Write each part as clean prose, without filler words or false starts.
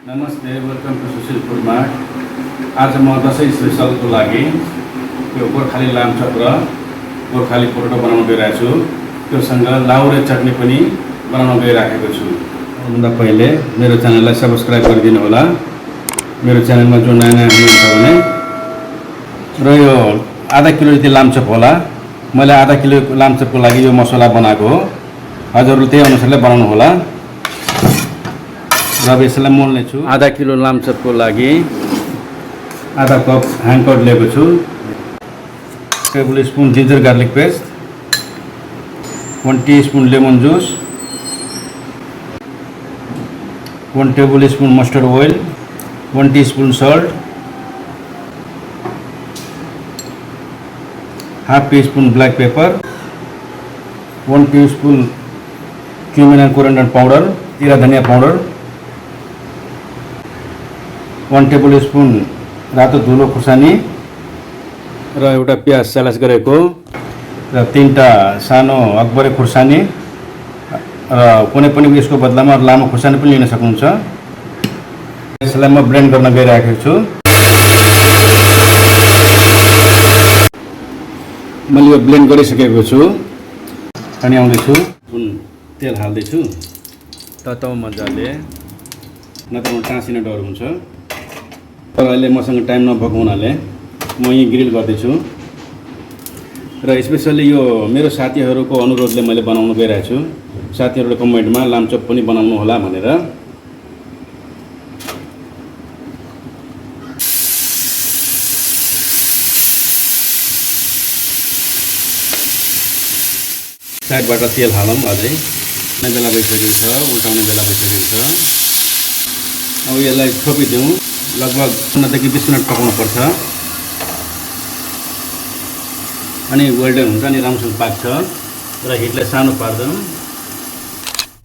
नमस्ते, welcome to सुशीलफूडमार्ट। आज म दसैँ स्पेसलको लागि यो गोर्खाली लामचप र गोर्खाली पोटेटो बनाउन गइरहेको छु। त्योसँग लाउरे चटनी पनि बनाउन गइराखेको छु। भन्दा पहिले मेरो च्यानललाई सब्स्क्राइब गरिदिनु होला। मेरो च्यानलमा जो नयाँ हुनुहुन्छ भने र यो आधा किलो जति लामचप होला। मैले आधा किलो लामचपको लागि यो मसला बनाएको हो। हजुरले त्यही अनुसारले बनाउनु होला। र यसलाई मोल्ने छु। आधा किलो लामचपको लागि आधा कप ह्याङ्कर लिएको छु। Table spoon ginger garlic paste, 1 teaspoon lemon juice, 1 table spoon mustard oil, 1 teaspoon salt, half teaspoon black pepper, 1 teaspoon cumin and coriander powder, जीरा धनिया पाउडर, 1 टेबल स्पुन रातो धुलो खुर्सानी र एउटा प्याज स्लाइस गरेको र 3टा सानो अकबरे खुर्सानी र कुनै पनि यसको बदलामा लामो खुर्सानी पनि लिन सक्नुहुन्छ। यसलाई म ब्लेन्ड गर्न गइरहेको छु। मैले यो ब्लेन्ड गरिसकेको छु। अनि आउँदैछु, तेल हाल्दैछु तताउ मजाले, नत्र टाँसिन डर हुन्छ। तर अहिले मसँग टाइम नभएको हुनाले म यही ग्रिल गर्दैछु। र स्पेसली यो मेरो साथीहरूको अनुरोधले मैले बनाउन गइरहेको छु। साथीहरूले कमेन्टमा लामचप पनि बनाउनु होला भनेर। साइडबाट तेल हालौँ। अझै बेला भइसकेको छ, उल्टाउने बेला भइसकेको छ। अब यसलाई छोपिदिउँ। लगभग 15 देखि 20 मिनट पकाउनु पर्छ। अनि वेल्डन हुन्छ, अनि राम्रोसँग पाक्छ। र हिटलाई सानो पार्छौँ।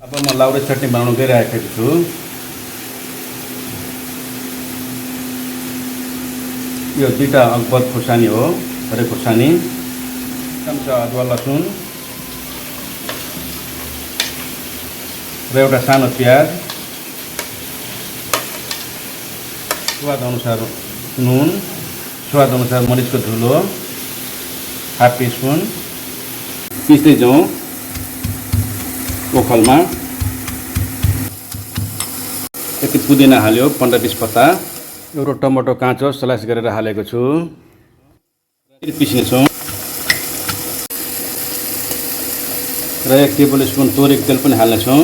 अब म लाउरे चटनी बनाउन गइरहेको छु। यो 2टा अकबर खुर्सानी हो, हरे खुर्सानी, चम्चा अदुवा लसुन र एउटा सानो प्याज, स्वाद अनुसार नुन, स्वाद अनुसार मरिचको धुलो, हाफ टीस्पुन, पिस्दै जाउँ ओखलमा। यति पुदिना हाल्यो, 15-20 पत्ता। एउटा टमाटो काँचो स्लाइस गरेर हालेको छु। पिस्नेछौँ। र 1 टेबल स्पुन तोरीको तेल पनि हाल्नेछौँ।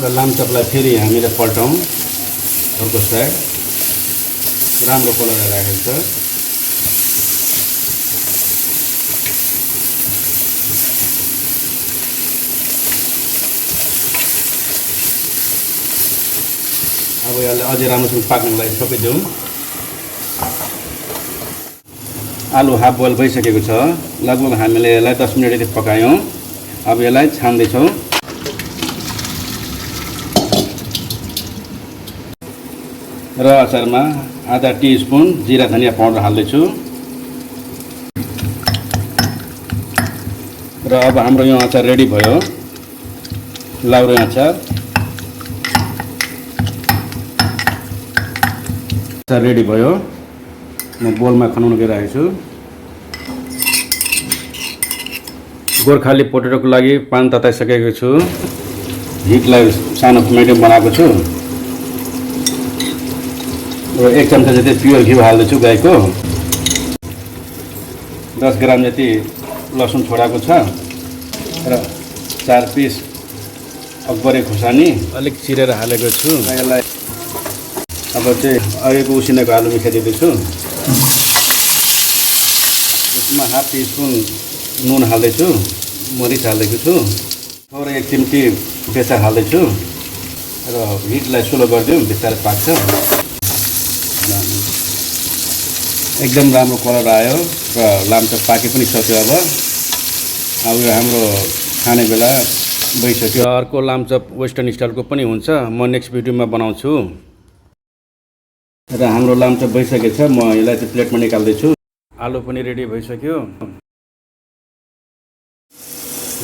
र लामचपलाई फेरि हामीले पल्टाउँ। अर्को साइड राम्रो कलर आइरहेको छ। अब यसलाई अझै राम्रोसँग पाक्नको लागि छोपिदिउँ। आलु हाफ बोइल भइसकेको छ। लगभग हामीले यसलाई 10 मिनट जति पकायौँ। अब यसलाई छान्दैछौँ। र अचारमा आधा टीस्पुन जीरा धनिया पाउडर हाल्दैछु। र अब हाम्रो यो अचार रेडी भयो, लाउरे अचार। अचार रेडी भयो। म बोलमा खनाउन गइरहेको छु। गोर्खाली पोटेटोको लागि पान तताइसकेको छु। हिटलाई सानो मिडियम बनाएको छु। र 1 चम्चा जति प्योर घिउ हाल्दैछु गाईको। 10 ग्राम जति लसुन छोडाएको छ। र 4 पिस अकबरे खुर्सानी अलिक चिरेर हालेको छु। यसलाई अब चाहिँ अघिको उसिनेको आलु मिसाइदिँदैछु। यसमा हाफ टीस्पुन नुन हाल्दैछु, मरिच हाल्दैछु छु। थोरै 1 चिम्टी बेसार हाल्दैछु। र हिटलाई स्लो गरिदिउँ, बिस्तारै पाक्छ। एकदम राम्रो कलर आयो र लामचप पाके पनि सक्यो। अब यो हाम्रो खाने बेला भइसक्यो। अर्को लामचप वेस्टर्न स्टाइलको पनि हुन्छ, म नेक्स्ट भिडियोमा बनाउँछु। र हाम्रो लामचप भइसकेको छ। म यसलाई चाहिँ प्लेटमा निकाल्दैछु। आलु पनि रेडी भइसक्यो।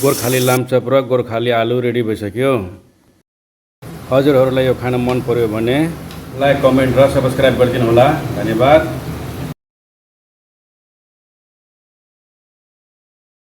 गोर्खाली लामचप र गोर्खाली आलु रेडी भइसक्यो। हजुरहरूलाई यो खाना मन पर्यो भने लाइक कमेन्ट र सब्स्क्राइब गरिदिनु होला। धन्यवाद।